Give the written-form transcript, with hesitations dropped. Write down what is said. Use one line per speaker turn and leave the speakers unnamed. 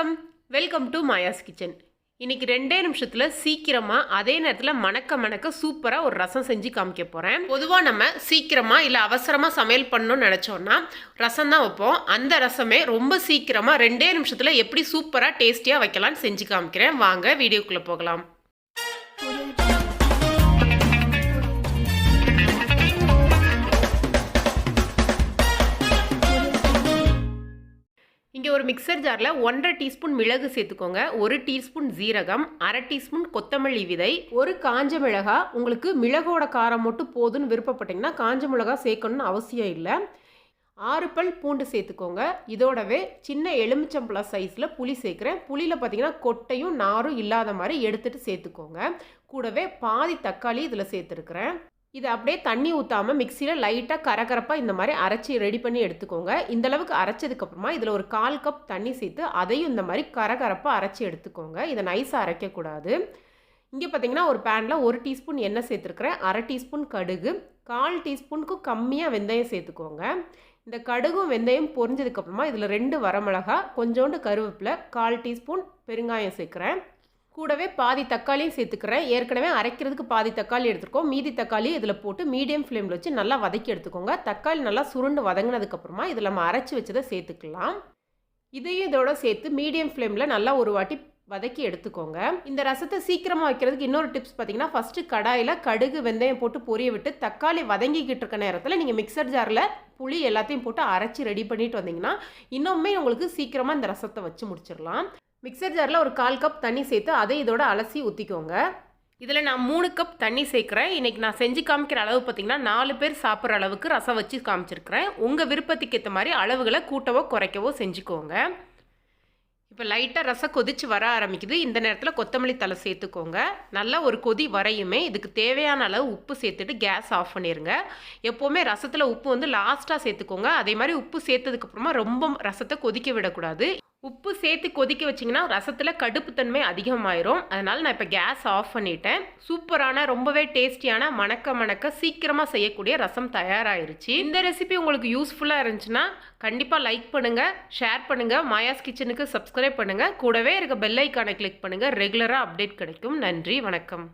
வணக்கம், welcome to Maya's kitchen. இன்னைக்கு 2 நிமிஷத்துல சீக்கிரமா அதே நேரத்தில் மணக்க மணக்க சூப்பராக ஒரு ரசம் செஞ்சு காமிக்க போகிறேன். பொதுவாக நம்ம சீக்கிரமா இல்லை அவசரமாக சமையல் பண்ணணும்னு நினச்சோன்னா ரசம் தான் வைப்போம். அந்த ரசமே ரொம்ப சீக்கிரமாக 2 நிமிஷத்தில் எப்படி சூப்பராக டேஸ்டியாக வைக்கலாம்னு செஞ்சு காமிக்கிறேன். வாங்க வீடியோக்குள்ளே போகலாம். இங்கே ஒரு மிக்சர் ஜாரில் 1.5 டீஸ்பூன் மிளகு சேர்த்துக்கோங்க, 1 டீஸ்பூன் ஜீரகம், 1/2 டீஸ்பூன் கொத்தமல்லி விதை, ஒரு காஞ்ச மிளகா. உங்களுக்கு மிளகோட காரம் மட்டும் போதுன்னு விருப்பப்பட்டீங்கன்னா காஞ்ச மிளகா சேர்க்கணும்னு அவசியம் இல்லை. 6 பல் பூண்டு சேர்த்துக்கோங்க. இதோடவே சின்ன எலுமிச்சம்பழம் சைஸில் புளி சேர்க்குறேன். புளியில் பார்த்தீங்கன்னா கொட்டையும் நாரும் இல்லாத மாதிரி எடுத்துகிட்டு சேர்த்துக்கோங்க. கூடவே பாதி தக்காளி இதில் சேர்த்துருக்குறேன். இதை அப்படியே தண்ணி ஊற்றாமல் மிக்சியில் லைட்டாக கரகரப்பாக இந்த மாதிரி அரைச்சி ரெடி பண்ணி எடுத்துக்கோங்க. இந்தளவுக்கு அரைச்சதுக்கப்புறமா இதில் ஒரு 1/4 கப் தண்ணி சேர்த்து அதையும் இந்த மாதிரி கரகரப்பாக அரைச்சி எடுத்துக்கோங்க. இதை நைஸாக அரைக்கக்கூடாது. இங்கே பார்த்தீங்கன்னா ஒரு பேனில் 1 டீஸ்பூன் எண்ணெய் சேர்த்துருக்குறேன், 1/2 டீஸ்பூன் கடுகு, 1/4 டீஸ்பூனுக்கும் கம்மியாக வெந்தயம் சேர்த்துக்கோங்க. இந்த கடுகும் வெந்தயம் பொரிஞ்சதுக்கப்புறமா இதில் 2 வரமிளகா, கொஞ்சோண்டு கருவேப்பிலை, 1/4 டீஸ்பூன் பெருங்காயம் சேர்க்குறேன். கூடவே பாதி தக்காளியும் சேர்த்துக்கிறேன். ஏற்கனவே அரைக்கிறதுக்கு பாதி தக்காளி எடுத்துருக்கோம். மீதி தக்காளி இதில் போட்டு மீடியம் ஃப்ளேமில் வச்சு நல்லா வதக்கி எடுத்துக்கோங்க. தக்காளி நல்லா சுருண்டு வதங்கினதுக்கப்புறமா இதில் நம்ம அரைச்சி வச்சதை சேர்த்துக்கலாம். இதையும் இதோட சேர்த்து மீடியம் ஃப்ளேமில் நல்லா ஒரு வாட்டி வதக்கி எடுத்துக்கோங்க. இந்த ரசத்தை சீக்கிரமாக வைக்கிறதுக்கு இன்னொரு டிப்ஸ் பார்த்தீங்கன்னா, ஃபஸ்ட்டு கடாயில் கடுகு வெந்தயம் போட்டு பொரிய விட்டு தக்காளி வதங்கிக்கிட்டு இருக்க நேரத்தில் நீங்கள் மிக்சர் ஜாரில் புளி எல்லாத்தையும் போட்டு அரைச்சி ரெடி பண்ணிட்டு வந்தீங்கன்னா இன்னுமே உங்களுக்கு சீக்கிரமாக இந்த ரசத்தை வச்சு முடிச்சிடலாம். மிக்சர் ஜாரில் ஒரு 1/4 கப் தண்ணி சேர்த்து அதை இதோட அலசி ஊற்றிக்கோங்க. இதில் நான் 3 கப் தண்ணி சேர்க்குறேன். இன்றைக்கி நான் செஞ்சு காமிக்கிற அளவு பார்த்திங்கன்னா 4 பேர் சாப்பிட்ற அளவுக்கு ரசம் வச்சு காமிச்சிருக்கிறேன். உங்கள் விருப்பத்துக்கு ஏற்ற மாதிரி அளவுகளை கூட்டவோ குறைக்கவோ செஞ்சுக்கோங்க. இப்போ லைட்டாக ரசம் கொதிச்சு வர ஆரம்பிக்குது. இந்த நேரத்தில் கொத்தமல்லி தழை சேர்த்துக்கோங்க. நல்லா ஒரு கொதி வரையுமே இதுக்கு தேவையான அளவு உப்பு சேர்த்துட்டு கேஸ் ஆஃப் பண்ணிடுங்க. எப்போவுமே ரசத்தில் உப்பு வந்து லாஸ்ட்டாக சேர்த்துக்கோங்க. அதே மாதிரி உப்பு சேர்த்ததுக்கப்புறமா ரொம்ப ரசத்தை கொதிக்க விடக்கூடாது. உப்பு சேர்த்து கொதிக்க வச்சிங்கன்னா ரசத்தில் கடுப்புத்தன்மை அதிகமாயிரும். அதனால் நான் இப்போ கேஸ் ஆஃப் பண்ணிட்டேன். சூப்பரான ரொம்பவே டேஸ்டியான மணக்க மணக்க சீக்கிரமாக செய்யக்கூடிய ரசம் தயாராகிருச்சு. இந்த ரெசிபி உங்களுக்கு யூஸ்ஃபுல்லாக இருந்துச்சுன்னா கண்டிப்பாக லைக் பண்ணுங்கள், ஷேர் பண்ணுங்கள், மாயாஸ் கிச்சனுக்கு சப்ஸ்கிரைப் பண்ணுங்கள். கூடவே இருக்க பெல் ஐக்கானை கிளிக் பண்ணுங்கள். ரெகுலராக அப்டேட் கிடைக்கும். நன்றி, வணக்கம்.